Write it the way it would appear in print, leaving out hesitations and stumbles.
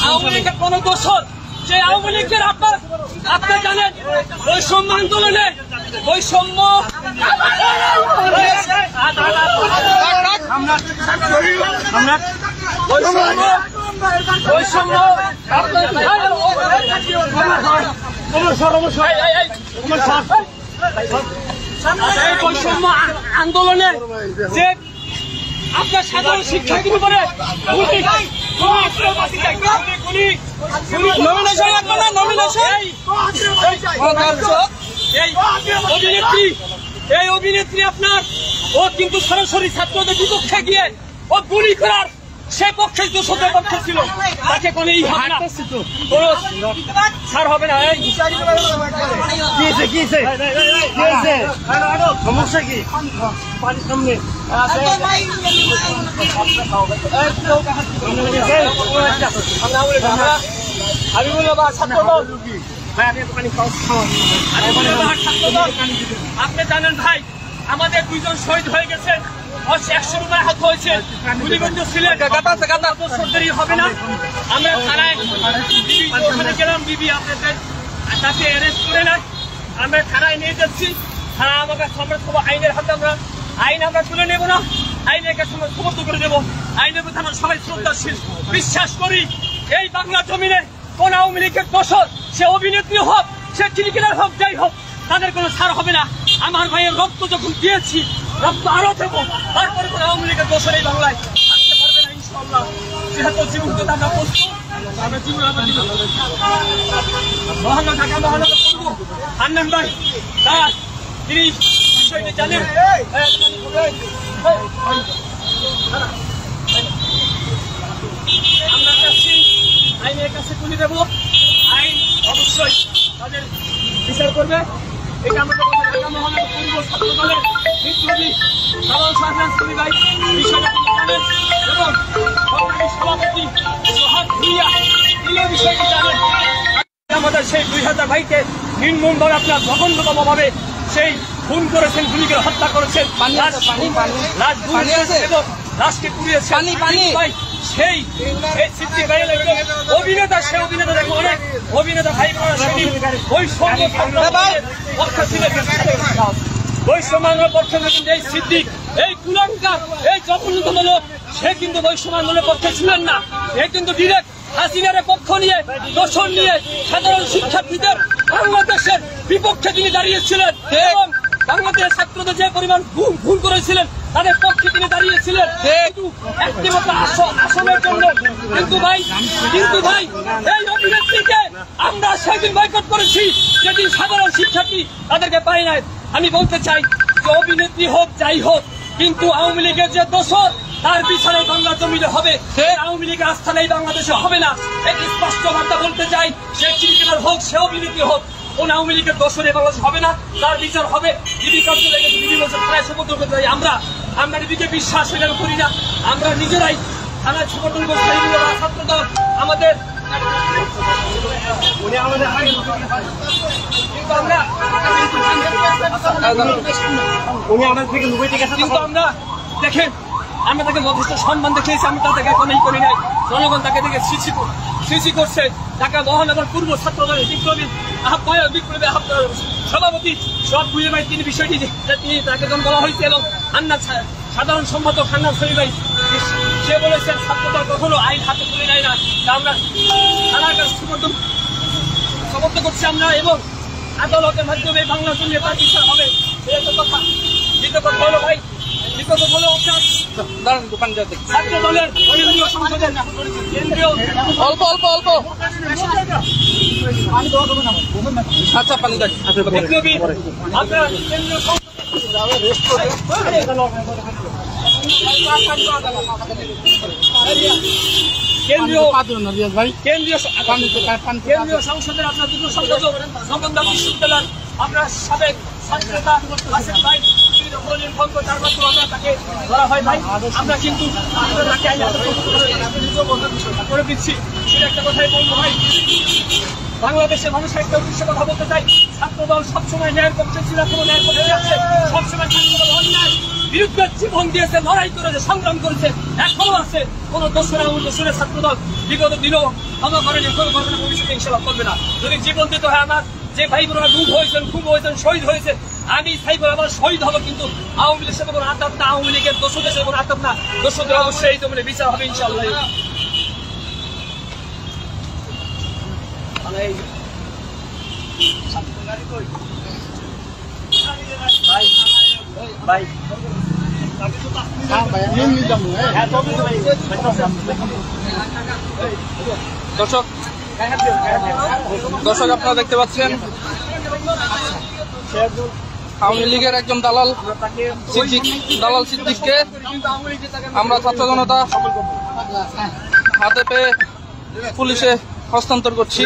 আওয়ামী লীগের কোন দোষর যে আওয়ামী লীগের আপনি জানেন বৈষম্য আন্দোলনে বৈষম্য বৈষম্য আন্দোলনে যে আপনার সাধারণ শিক্ষার্থীর উপরে এই অভিনেত্রী আপনার ও কিন্তু সরাসরি ছাত্রদের বিপক্ষে গিয়ে ও গুলি করার সে পক্ষে দোষদের পক্ষে ছিল তাকে কোনো ছাড় হবে না। সমস্যা কি আমি বললাম আপনি জানেন ভাই আমাদের 2 জন শহীদ হয়ে গেছে 100 রুপায় হাত হয়েছে গুলিবন্ধ ছিলেন হবে না। আমরা থানায় গেলাম বিবি আপনাদের তাকে অ্যারেস্ট করে না আমরা থানায় নিয়ে যাচ্ছি। থানা আমাকে আইনের হাতে আইন আমরা তুলে নেব না, আইনের কাছে আমরা সমর্থ করে দেবো। আইনের প্রতি আমরা সবাই শ্রদ্ধাশীল বিশ্বাস করি। এই বাংলা জমিনে কোন আওয়ামী লীগের দোষর সে অভিনেত্রী হোক সে ক্রিকেটার হোক যাই হোক তাদের কোনো ছাড় হবে না। আমার ভাইয়ের রক্ত যখন দিয়েছি রক্ত আরো দেবো, তারপরে কোনো আওয়ামী লীগের দোষর এই বাংলায় আসতে পারবে না ইনশাআল্লাহ। যেহেতু জীবন আমরা প্রস্তুত আমরা জীবন মহানগর ঢাকা মহানগর করবো হান্নান ভাই তার তিনি বিষয়টি জানেন। আমরা চাচ্ছি আইনের কাছে তুলে দেবো, আইন অবশ্যই তাদের বিচার করবে। এটা আমাদের ঢাকা মহানগর পূর্ব ছাত্র দলের বিপ্লবী সাধারণ সরকার ভাই বিষয়টা জানেন এবং সভাপতি সোহাগ ভুইয়া তিনি বিষয়টি জানেন। আমাদের সেই 2000 ভাইকে নির্মমভাবে আপনার জঘন্যতমভাবে সেই খুন করেছেন, গুলি করে হত্যা করেছেন, এবং লাশকে পুড়িয়েছেন। সেই অভিনেতা সে অভিনেতা দেখো অনেক অভিনেতা ভাই বৈষম্যের পক্ষে কিন্তু এই সিদ্দিক এই কুলাঙ্কার এই জঘন্যতম লোক সে কিন্তু বৈষম্য আন্দোলনের পক্ষে ছিলেন না। এ কিন্তু ডিরেক্ট হাসিনার পক্ষ নিয়ে দোষর নিয়ে সাধারণ শিক্ষার্থীদের বাংলাদেশের বিপক্ষে তিনি দাঁড়িয়েছিলেন এবং বাংলাদেশের ছাত্রদের যে পরিমাণ ভুল করেছিলেন তাদের পক্ষে তিনি দাঁড়িয়েছিলেন একটিমাত্র আসনের জন্য। কিন্তু ভাই এই অভিনেত্রীকে আমরা সেদিন বয়কট করেছি যেদিন সাধারণ শিক্ষার্থী তাদেরকে পাই নাই। আমি বলতে চাই যে অভিনেত্রী হোক যাই হোক কিন্তু আওয়ামী লীগের যে দোষর তার বিচারে বাংলা জমিনে হবে, আওয়ামী লীগের আস্থা নেই বাংলাদেশে হবে না। একটি স্পষ্ট বার্তা বলতে চাই, সে ক্রিকেটার হোক সে অভিনেত্রী হোক কোন আওয়ামী লীগের দোষরে বাংলাদেশ হবে না, তার বিচার হবে। ডিবি কার্যালয়ে ডিবি বছর প্রায় সমর্থন করতে চাই। আমরা ডিবিকে বিশ্বাস করি না, আমরা নিজেরাই থানায় সমর্থন করতে চাই। ছাত্র দল আমাদের কিন্তু আমরা দেখেন আমরা তাকে যথেষ্ট সম্মান দেখিয়েছি, আমরা তাদেরকে কোনই করি নাই। জনগণ তাকে দেখে সৃষ্টি করছে। ঢাকা মহানগর পূর্ব ছাত্র দলের বিপ্লবী সভাপতি সব বুঝে ভাই তিনি বিষয়টি তিনি তাকে যখন বলা হয়েছে এবং সাধারণ সম্পাদক হান্নান শরীফ ভাই সে বলেছেন ছাত্রদল কখনো আইন হাতে তুলে নেয় না। আমরা থানার কাছে সমর্থন করছি আমরা এবং আদালতের মাধ্যমে বাংলার জন্য তার বিচার হবে। কথা দ্বিতীয় কথা হলো ভাই ছাত্র দলের কেন্দ্রীয় সংসদের আচ্ছা পানি কেন্দ্রীয় সংসদের আপনার দুটো সংসদ জগন্নাথ বিশ্ববিদ্যালয় আপনার সাবেক ছাত্রনেতা আসেন ভাই তাকে ধরা হয় ভাই। আমরা কিন্তু করে দিচ্ছি সেটা একটা কথাই বলবো ভাই। বাংলাদেশের মানুষের একটা উদ্দেশ্যে কথা বলতে চাই, ছাত্রদল সবসময় ন্যায়ের পক্ষে ছিল, কোনো ন্যায়ের পক্ষে আছে, সবসময় ছাত্রদল অন্যায় বিরুদ্ধে জীবন দিয়েছে, লড়াই করেছে, সংগ্রাম করেছে, এখনো আছে। কোন দোষরা দোষরের ছাত্রদল বিগত দিনও ক্ষমা করেনি, কোনো ঘটনা ভবিষ্যতে ইনশাআল্লাহ করবে না। যদি জীবন দিতে হয়, আমার যে ভাই বোনেরা গুম হয়েছেন, খুব হয়েছেন, শহীদ হয়েছে, আমি সাইবর আবার শহীদ হবো, কিন্তু আওয়ামী লীগের সাথে কোনো আতাপ না, আওয়ামী লীগের দোষদের সাথে কোনো আতাপ না। দোষদের অবশ্যই এই জমিনে বিচার হবে ইনশাআল্লাহ। দর্শক আপনারা দেখতে পাচ্ছেন আওয়ামী লীগের একজন দালাল সিদ্দিককে আমরা ছাত্র জনতা হাতে পেয়ে পুলিশে হস্তান্তর করছি।